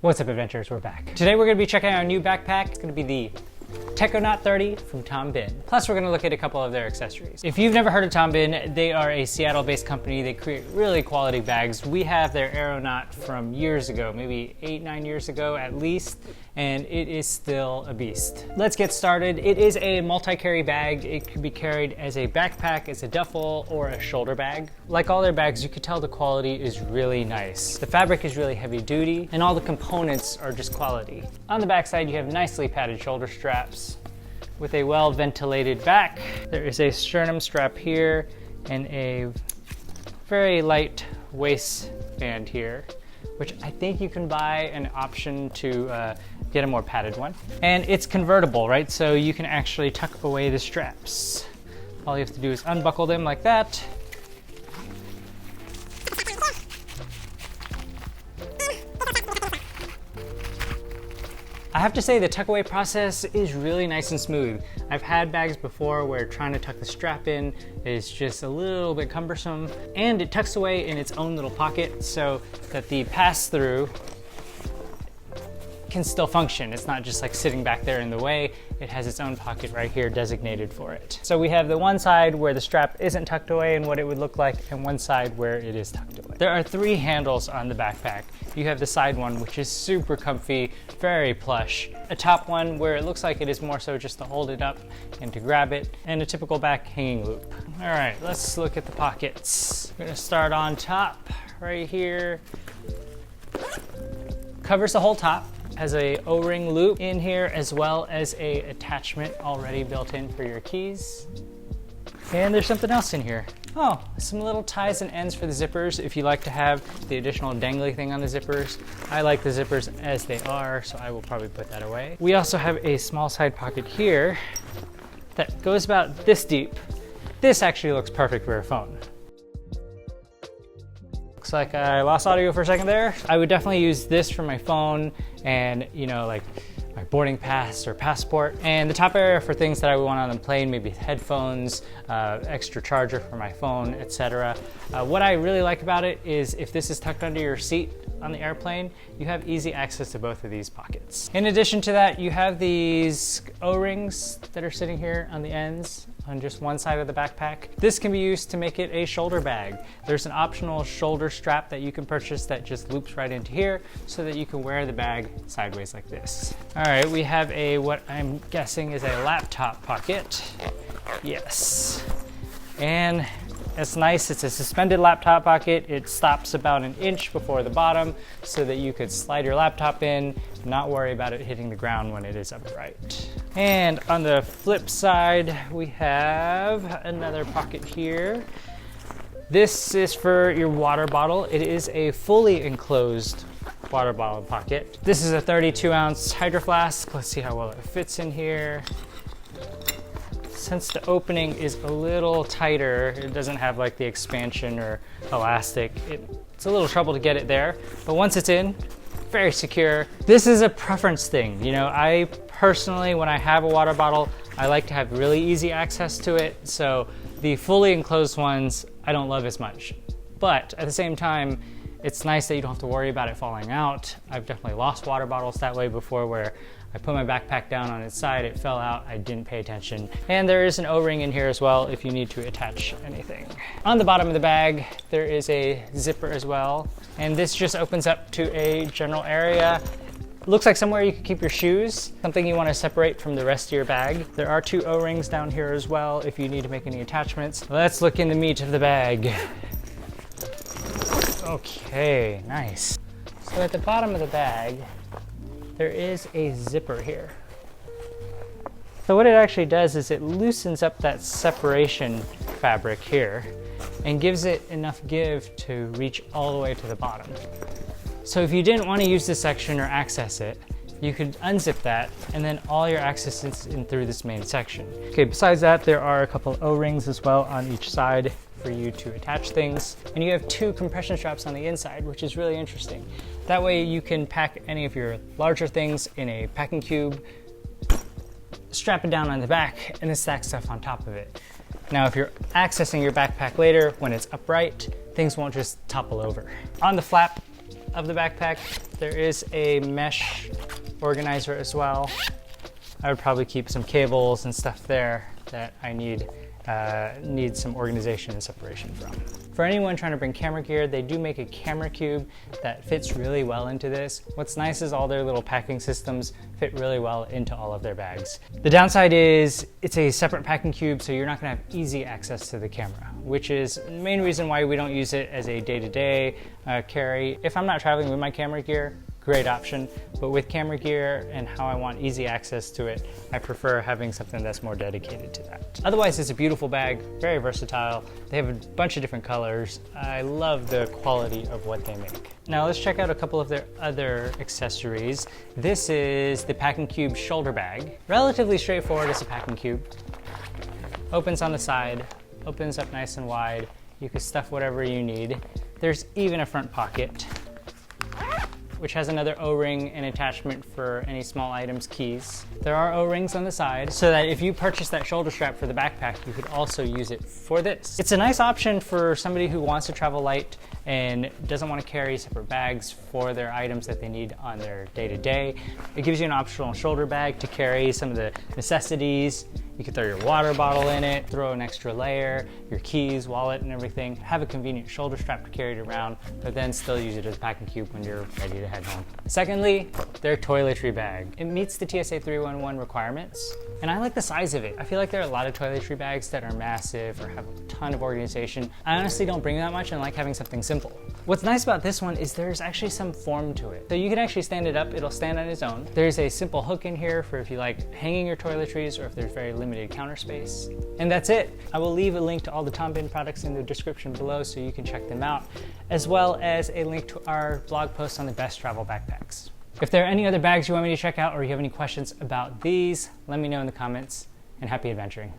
What's up, adventurers? We're back. Today we're going to be checking out a new backpack. It's going to be the Techonaut 30 from Bihn. Plus we're going to look at a couple of their accessories. If you've never heard of Bihn, they are a Seattle-based company. They create really quality bags. We have their Aeronaut from years ago, maybe 8-9 years ago at least, and it is still a beast. Let's get started. It is a multi-carry bag. It can be carried as a backpack, as a duffel, or a shoulder bag. Like all their bags, you can tell the quality is really nice. The fabric is really heavy duty, and all the components are just quality. On the back side, you have nicely padded shoulder straps with a well-ventilated back. There is a sternum strap here and a very light waistband here, which I think you can buy an option to get a more padded one. And it's convertible, right? So you can actually tuck away the straps. All you have to do is unbuckle them like that. I have to say the tuck away process is really nice and smooth. I've had bags before where trying to tuck the strap in is just a little bit cumbersome, and it tucks away in its own little pocket so that the pass-through can still function. It's not just like sitting back there in the way. It has its own pocket right here designated for it. So we have the one side where the strap isn't tucked away and what it would look like, and one side where it is tucked away. There are 3 handles on the backpack. You have the side one, which is super comfy, very plush. A top one where it looks like it is more so just to hold it up and to grab it, and a typical back hanging loop. All right, let's look at the pockets. We're gonna start on top right here. Covers the whole top. Has a O-ring loop in here as well as a attachment already built in for your keys. And there's something else in here. Oh, some little ties and ends for the zippers if you like to have the additional dangly thing on the zippers. I like the zippers as they are, so I will probably put that away. We also have a small side pocket here that goes about this deep. This actually looks perfect for a phone. Looks like I lost audio for a second there. I would definitely use this for my phone and, you know, like my boarding pass or passport. And the top area for things that I would want on the plane, maybe headphones, extra charger for my phone, etc. What I really like about it is if this is tucked under your seat on the airplane, you have easy access to both of these pockets. In addition to that, you have these O-rings that are sitting here on the ends on just one side of the backpack. This can be used to make it a shoulder bag. There's an optional shoulder strap that you can purchase that just loops right into here so that you can wear the bag sideways like this. All right, we have a, what I'm guessing is a laptop pocket. Yes. And it's nice, it's a suspended laptop pocket. It stops about 1 inch before the bottom so that you could slide your laptop in, not worry about it hitting the ground when it is upright. And on the flip side, we have another pocket here. This is for your water bottle. It is a fully enclosed water bottle pocket. This is a 32-ounce Hydro Flask. Let's see how well it fits in here. Since the opening is a little tighter, it doesn't have like the expansion or elastic. It's a little trouble to get it there, but once it's in, very secure. This is a preference thing. You know, I personally, when I have a water bottle, I like to have really easy access to it. So the fully enclosed ones, I don't love as much. But at the same time, it's nice that you don't have to worry about it falling out. I've definitely lost water bottles that way before, where I put my backpack down on its side, it fell out, I didn't pay attention. And there is an O-ring in here as well if you need to attach anything. On the bottom of the bag, there is a zipper as well. And this just opens up to a general area. Looks like somewhere you could keep your shoes, something you want to separate from the rest of your bag. There are 2 O-rings down here as well if you need to make any attachments. Let's look in the meat of the bag. Okay, nice. So at the bottom of the bag, there is a zipper here. So what it actually does is it loosens up that separation fabric here and gives it enough give to reach all the way to the bottom. So if you didn't want to use this section or access it, you could unzip that and then all your access is in through this main section. Okay, besides that, there are a couple O-rings as well on each side for you to attach things. And you have 2 compression straps on the inside, which is really interesting. That way you can pack any of your larger things in a packing cube, strap it down on the back, and then stack stuff on top of it. Now, if you're accessing your backpack later when it's upright, things won't just topple over. On the flap, of the backpack, there is a mesh organizer as well. I would probably keep some cables and stuff there that I need some organization and separation from. For anyone trying to bring camera gear, they do make a camera cube that fits really well into this. What's nice is all their little packing systems fit really well into all of their bags. The downside is it's a separate packing cube, so you're not gonna have easy access to the camera, which is the main reason why we don't use it as a day-to-day carry. If I'm not traveling with my camera gear, great option, but with camera gear and how I want easy access to it, I prefer having something that's more dedicated to that. Otherwise, it's a beautiful bag, very versatile. They have a bunch of different colors. I love the quality of what they make. Now let's check out a couple of their other accessories. This is the Packing Cube shoulder bag. Relatively straightforward as a packing cube. Opens on the side, opens up nice and wide. You can stuff whatever you need. There's even a front pocket, which has another O-ring and attachment for any small items, keys. There are O-rings on the side so that if you purchase that shoulder strap for the backpack, you could also use it for this. It's a nice option for somebody who wants to travel light and doesn't want to carry separate bags for their items that they need on their day-to-day. It gives you an optional shoulder bag to carry some of the necessities. You could throw your water bottle in it, throw an extra layer, your keys, wallet, and everything. Have a convenient shoulder strap to carry it around, but then still use it as a packing cube when you're ready to head home. Secondly, their toiletry bag. It meets the TSA 311 requirements, and I like the size of it. I feel like there are a lot of toiletry bags that are massive or have a ton of organization. I honestly don't bring that much and like having something simple. What's nice about this one is there's actually some form to it. So you can actually stand it up, it'll stand on its own. There's a simple hook in here for if you like hanging your toiletries or if there's very limited counter space. And that's it. I will leave a link to all the Tom Bihn products in the description below so you can check them out, as well as a link to our blog post on the best travel backpacks. If there are any other bags you want me to check out or you have any questions about these, let me know in the comments, and happy adventuring.